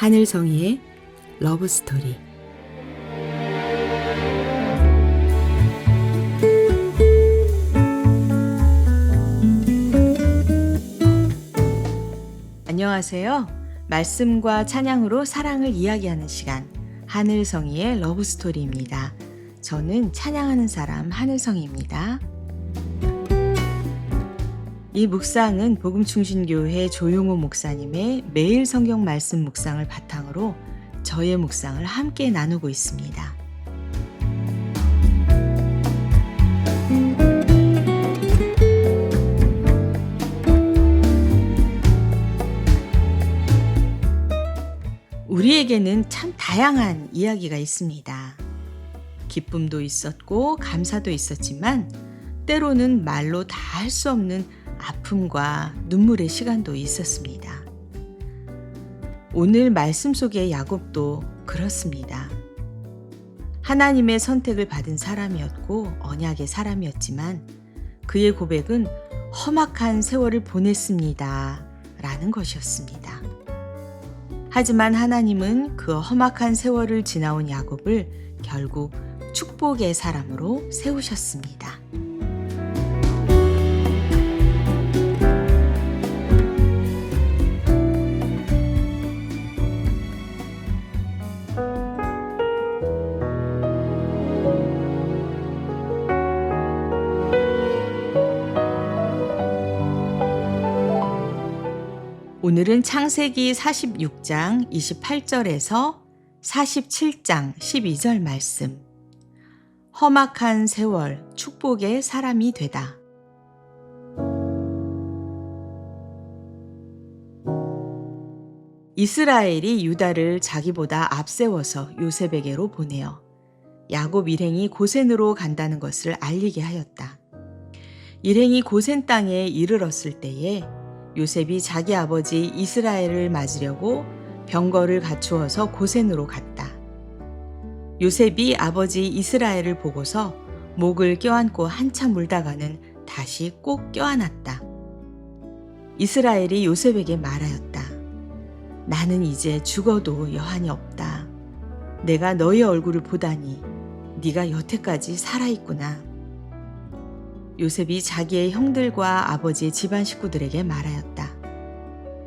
하늘성이의 러브스토리. 안녕하세요. 말씀과 찬양으로 사랑을 이야기하는 시간, 하늘성이의 러브스토리입니다. 저는 찬양하는 사람 하늘성이입니다. 이 묵상은 복음충신교회 조용호 목사님의 매일 성경 말씀 묵상을 바탕으로 저의 묵상을 함께 나누고 있습니다. 우리에게는 참 다양한 이야기가 있습니다. 기쁨도 있었고 감사도 있었지만 때로는 말로 다 할 수 없는 아픔과 눈물의 시간도 있었습니다. 오늘 말씀 속의 야곱도 그렇습니다. 하나님의 선택을 받은 사람이었고 언약의 사람이었지만 그의 고백은 험악한 세월을 보냈습니다 라는 것이었습니다. 하지만 하나님은 그 험악한 세월을 지나온 야곱을 결국 축복의 사람으로 세우셨습니다. 오늘은 창세기 46장 28절에서 47장 12절 말씀. 험악한 세월, 축복의 사람이 되다. 이스라엘이 유다를 자기보다 앞세워서 요셉에게로 보내어 야곱 일행이 고센으로 간다는 것을 알리게 하였다. 일행이 고센 땅에 이르렀을 때에 요셉이 자기 아버지 이스라엘을 맞으려고 병거를 갖추어서 고센으로 갔다. 요셉이 아버지 이스라엘을 보고서 목을 껴안고 한참 울다가는 다시 꼭 껴안았다. 이스라엘이 요셉에게 말하였다. 나는 이제 죽어도 여한이 없다. 내가 너의 얼굴을 보다니 네가 여태까지 살아있구나. 요셉이 자기의 형들과 아버지의 집안 식구들에게 말하였다.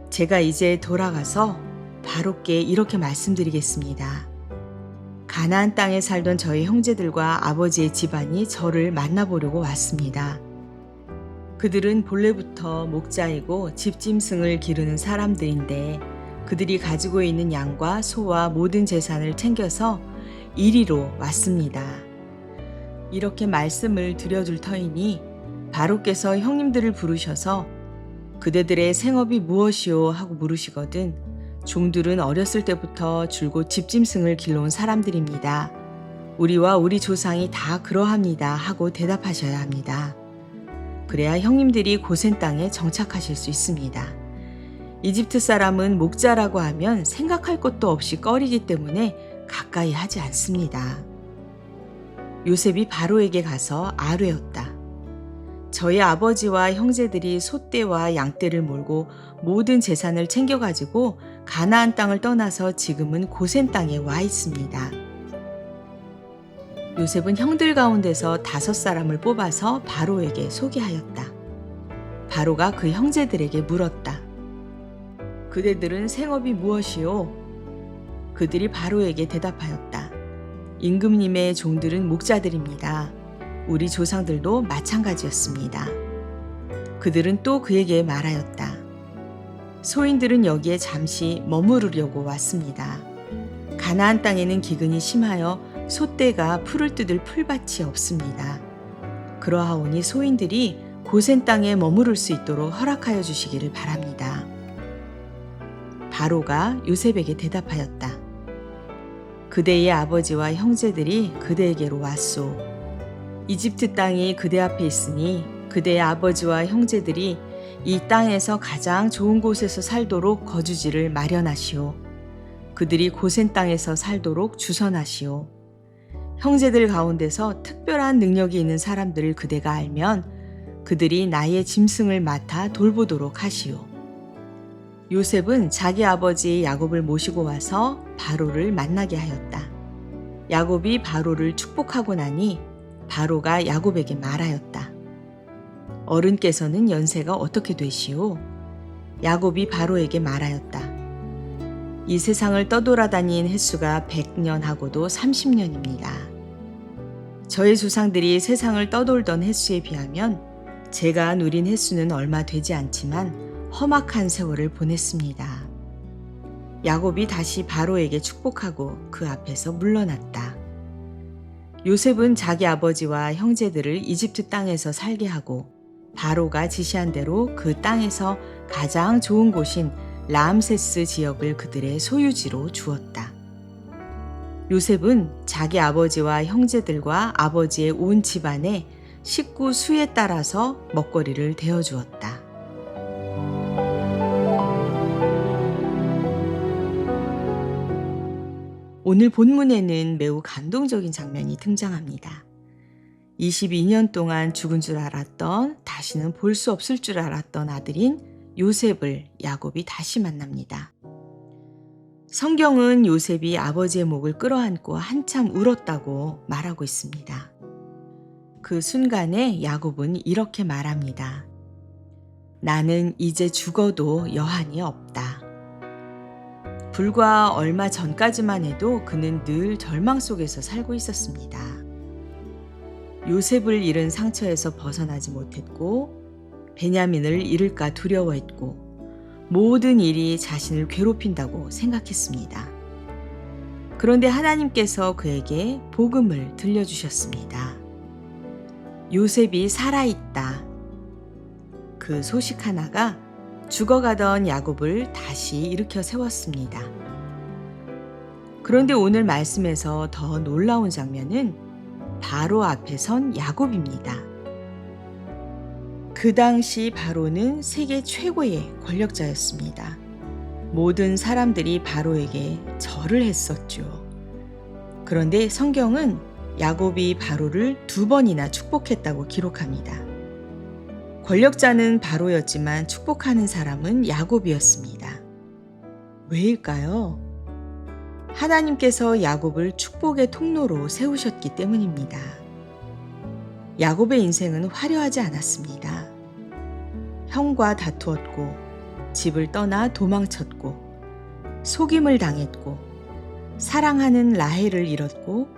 제가 이제 돌아가서 바로께 이렇게 말씀드리겠습니다. 가나안 땅에 살던 저희 형제들과 아버지의 집안이 저를 만나보려고 왔습니다. 그들은 본래부터 목자이고 집짐승을 기르는 사람들인데 그들이 가지고 있는 양과 소와 모든 재산을 챙겨서 이리로 왔습니다. 이렇게 말씀을 드려줄 터이니 바로께서 형님들을 부르셔서 그대들의 생업이 무엇이오 하고 물으시거든 종들은 어렸을 때부터 줄곧 집짐승을 길러온 사람들입니다. 우리와 우리 조상이 다 그러합니다 하고 대답하셔야 합니다. 그래야 형님들이 고센 땅에 정착하실 수 있습니다. 이집트 사람은 목자라고 하면 생각할 것도 없이 꺼리기 때문에 가까이 하지 않습니다. 요셉이 바로에게 가서 아뢰었다. 저희 아버지와 형제들이 소떼와 양떼를 몰고 모든 재산을 챙겨가지고 가나안 땅을 떠나서 지금은 고센 땅에 와 있습니다. 요셉은 형들 가운데서 5사람을 뽑아서 바로에게 소개하였다. 바로가 그 형제들에게 물었다. 그대들은 생업이 무엇이요? 그들이 바로에게 대답하였다. 임금님의 종들은 목자들입니다. 우리 조상들도 마찬가지였습니다. 그들은 또 그에게 말하였다. 소인들은 여기에 잠시 머무르려고 왔습니다. 가나안 땅에는 기근이 심하여 소떼가 풀을 뜯을 풀밭이 없습니다. 그러하오니 소인들이 고센 땅에 머무를 수 있도록 허락하여 주시기를 바랍니다. 바로가 요셉에게 대답하였다. 그대의 아버지와 형제들이 그대에게로 왔소. 이집트 땅이 그대 앞에 있으니 그대의 아버지와 형제들이 이 땅에서 가장 좋은 곳에서 살도록 거주지를 마련하시오. 그들이 고센 땅에서 살도록 주선하시오. 형제들 가운데서 특별한 능력이 있는 사람들을 그대가 알면 그들이 나의 짐승을 맡아 돌보도록 하시오. 요셉은 자기 아버지 야곱을 모시고 와서 바로를 만나게 하였다. 야곱이 바로를 축복하고 나니 바로가 야곱에게 말하였다. 어른께서는 연세가 어떻게 되시오? 야곱이 바로에게 말하였다. 이 세상을 떠돌아다닌 횟수가 100년하고도 30년입니다. 저의 조상들이 세상을 떠돌던 횟수에 비하면 제가 누린 횟수는 얼마 되지 않지만 험악한 세월을 보냈습니다. 야곱이 다시 바로에게 축복하고 그 앞에서 물러났다. 요셉은 자기 아버지와 형제들을 이집트 땅에서 살게 하고 바로가 지시한 대로 그 땅에서 가장 좋은 곳인 라암세스 지역을 그들의 소유지로 주었다. 요셉은 자기 아버지와 형제들과 아버지의 온 집안에 식구 수에 따라서 먹거리를 대어주었다. 오늘 본문에는 매우 감동적인 장면이 등장합니다. 22년 동안 죽은 줄 알았던, 다시는 볼 수 없을 줄 알았던 아들인 요셉을 야곱이 다시 만납니다. 성경은 요셉이 아버지의 목을 끌어안고 한참 울었다고 말하고 있습니다. 그 순간에 야곱은 이렇게 말합니다. 나는 이제 죽어도 여한이 없다. 불과 얼마 전까지만 해도 그는 늘 절망 속에서 살고 있었습니다. 요셉을 잃은 상처에서 벗어나지 못했고 베냐민을 잃을까 두려워했고 모든 일이 자신을 괴롭힌다고 생각했습니다. 그런데 하나님께서 그에게 복음을 들려주셨습니다. 요셉이 살아있다. 그 소식 하나가 죽어가던 야곱을 다시 일으켜 세웠습니다. 그런데 오늘 말씀에서 더 놀라운 장면은 바로 앞에 선 야곱입니다. 그 당시 바로는 세계 최고의 권력자였습니다. 모든 사람들이 바로에게 절을 했었죠. 그런데 성경은 야곱이 바로를 2번이나 축복했다고 기록합니다. 권력자는 바로였지만 축복하는 사람은 야곱이었습니다. 왜일까요? 하나님께서 야곱을 축복의 통로로 세우셨기 때문입니다. 야곱의 인생은 화려하지 않았습니다. 형과 다투었고, 집을 떠나 도망쳤고, 속임을 당했고, 사랑하는 라헬을 잃었고,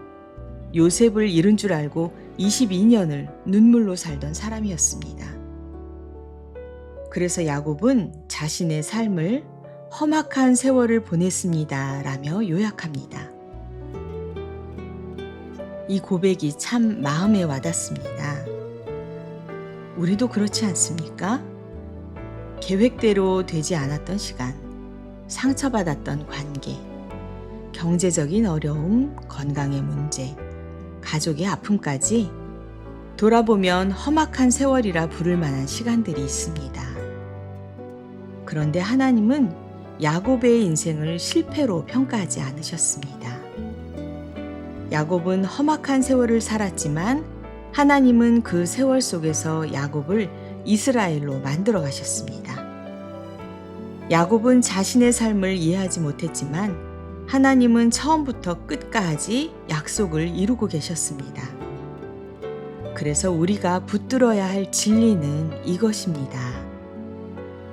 요셉을 잃은 줄 알고 22년을 눈물로 살던 사람이었습니다. 그래서 야곱은 자신의 삶을 험악한 세월을 보냈습니다 라며 요약합니다. 이 고백이 참 마음에 와닿습니다. 우리도 그렇지 않습니까? 계획대로 되지 않았던 시간, 상처받았던 관계, 경제적인 어려움, 건강의 문제, 가족의 아픔까지 돌아보면 험악한 세월이라 부를 만한 시간들이 있습니다. 그런데 하나님은 야곱의 인생을 실패로 평가하지 않으셨습니다. 야곱은 험악한 세월을 살았지만 하나님은 그 세월 속에서 야곱을 이스라엘로 만들어 가셨습니다. 야곱은 자신의 삶을 이해하지 못했지만 하나님은 처음부터 끝까지 약속을 이루고 계셨습니다. 그래서 우리가 붙들어야 할 진리는 이것입니다.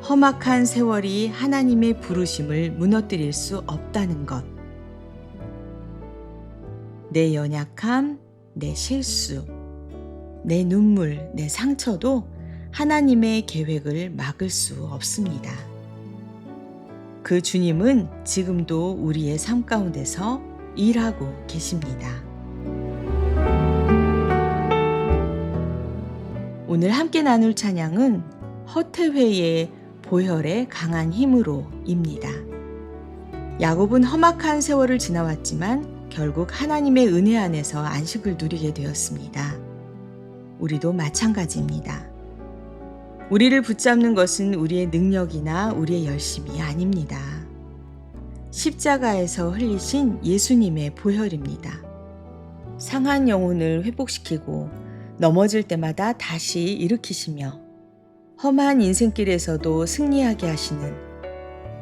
험악한 세월이 하나님의 부르심을 무너뜨릴 수 없다는 것. 내 연약함, 내 실수, 내 눈물, 내 상처도 하나님의 계획을 막을 수 없습니다. 그 주님은 지금도 우리의 삶 가운데서 일하고 계십니다. 오늘 함께 나눌 찬양은 허태회의 보혈의 강한 힘으로입니다. 야곱은 험악한 세월을 지나왔지만 결국 하나님의 은혜 안에서 안식을 누리게 되었습니다. 우리도 마찬가지입니다. 우리를 붙잡는 것은 우리의 능력이나 우리의 열심이 아닙니다. 십자가에서 흘리신 예수님의 보혈입니다. 상한 영혼을 회복시키고 넘어질 때마다 다시 일으키시며 험한 인생길에서도 승리하게 하시는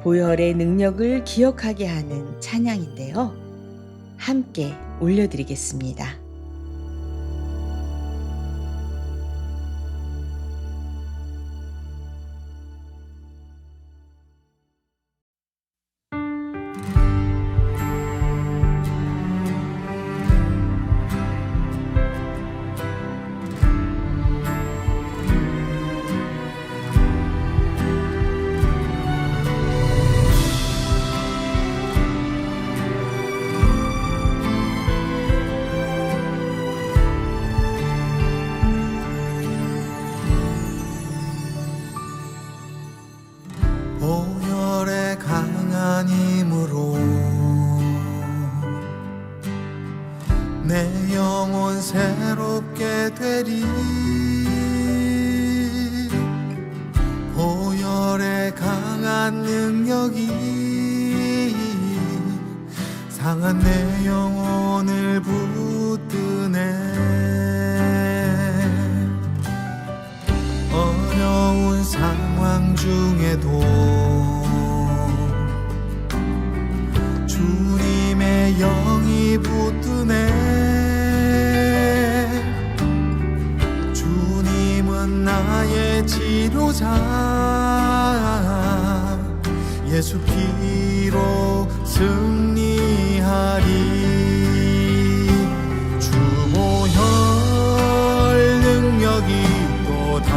보혈의 능력을 기억하게 하는 찬양인데요. 함께 올려드리겠습니다. 보혈의 강한 힘으로 내 영혼 새롭게 되리. 보혈의 강한 능력이 상한 내 영혼을 붙드네. 어려운 상황 중에도 주님의 영이 붙드네. 주님은 나의 치료자. 예수 피로 승리하리. 주 보혈 능력이 또다.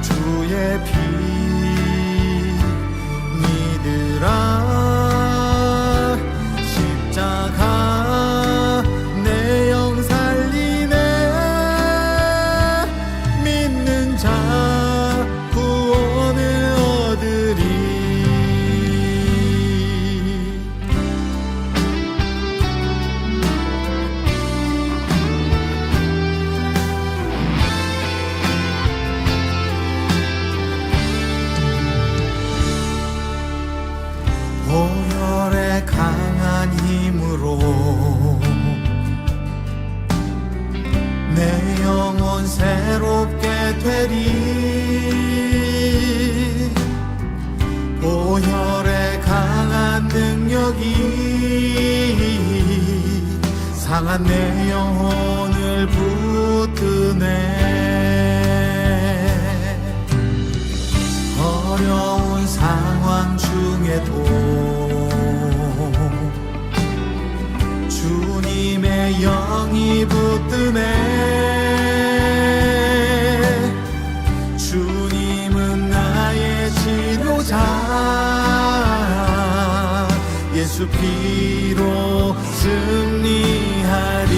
주의 피 믿으라. 십자가 내 영 살리네. 믿는 자 구원을 얻으리. 보혈의 강한 힘으로 내 영혼 새롭게 되리. 보혈의 강한 능력이 상한 내 영혼을 붙드네. 어려운 상황 중에도 주님의 영이 붙드네. 주님은 나의 치료자. 예수 피로 승리하리.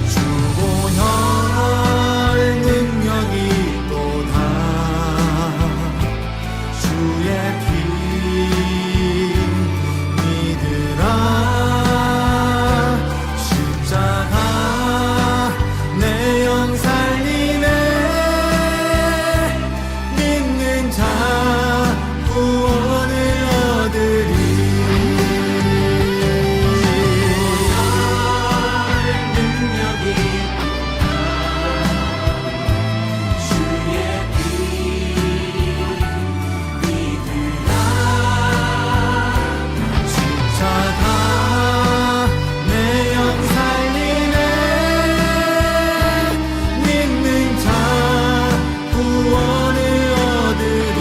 주 보혈 능력이 또다. 주의 피 믿으라. 십자가 내 영 살리네. 믿는 자 구원을 얻으리. 능력이 주의 피 믿으라. 십자가 내 영 살리네. 믿는 자 구원을 얻으리.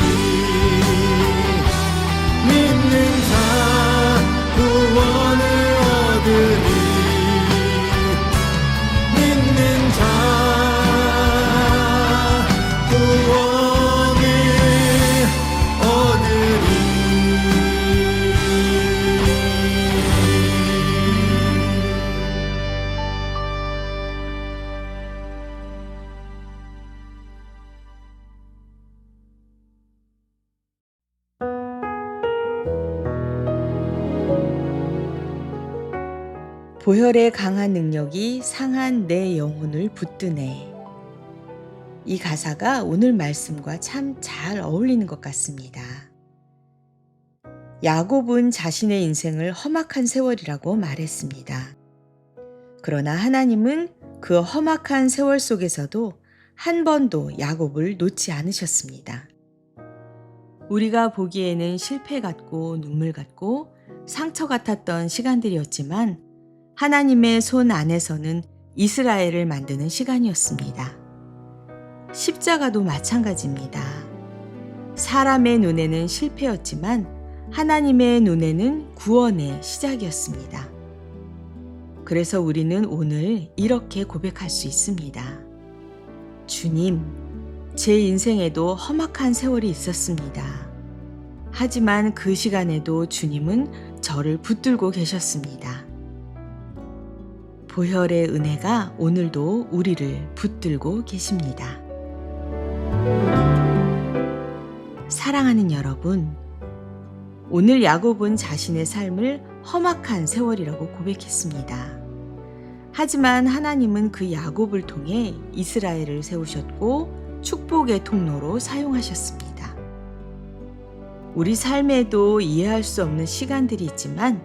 믿는 자 구원을 얻으리. 믿는 자 구원을 얻으리. 보혈의 강한 능력이 상한 내 영혼을 붙드네. 이 가사가 오늘 말씀과 참 잘 어울리는 것 같습니다. 야곱은 자신의 인생을 험악한 세월이라고 말했습니다. 그러나 하나님은 그 험악한 세월 속에서도 한 번도 야곱을 놓지 않으셨습니다. 우리가 보기에는 실패 같고 눈물 같고 상처 같았던 시간들이었지만 하나님의 손 안에서는 이스라엘을 만드는 시간이었습니다. 십자가도 마찬가지입니다. 사람의 눈에는 실패였지만 하나님의 눈에는 구원의 시작이었습니다. 그래서 우리는 오늘 이렇게 고백할 수 있습니다. 주님, 제 인생에도 험악한 세월이 있었습니다. 하지만 그 시간에도 주님은 저를 붙들고 계셨습니다. 보혈의 은혜가 오늘도 우리를 붙들고 계십니다. 사랑하는 여러분, 오늘 야곱은 자신의 삶을 험악한 세월이라고 고백했습니다. 하지만 하나님은 그 야곱을 통해 이스라엘을 세우셨고 축복의 통로로 사용하셨습니다. 우리 삶에도 이해할 수 없는 시간들이 있지만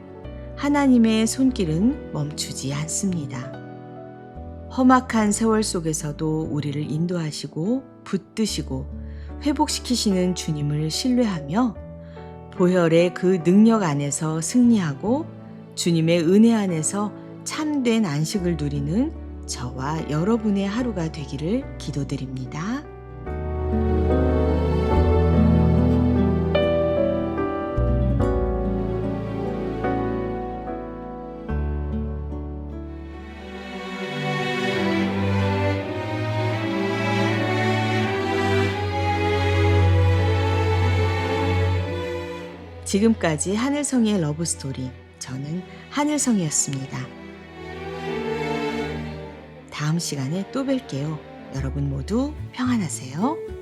하나님의 손길은 멈추지 않습니다. 험악한 세월 속에서도 우리를 인도하시고 붙드시고 회복시키시는 주님을 신뢰하며 보혈의 그 능력 안에서 승리하고 주님의 은혜 안에서 참된 안식을 누리는 저와 여러분의 하루가 되기를 기도드립니다. 지금까지 하늘성의 러브스토리, 저는 하늘성이었습니다. 다음 시간에 또 뵐게요. 여러분 모두 평안하세요.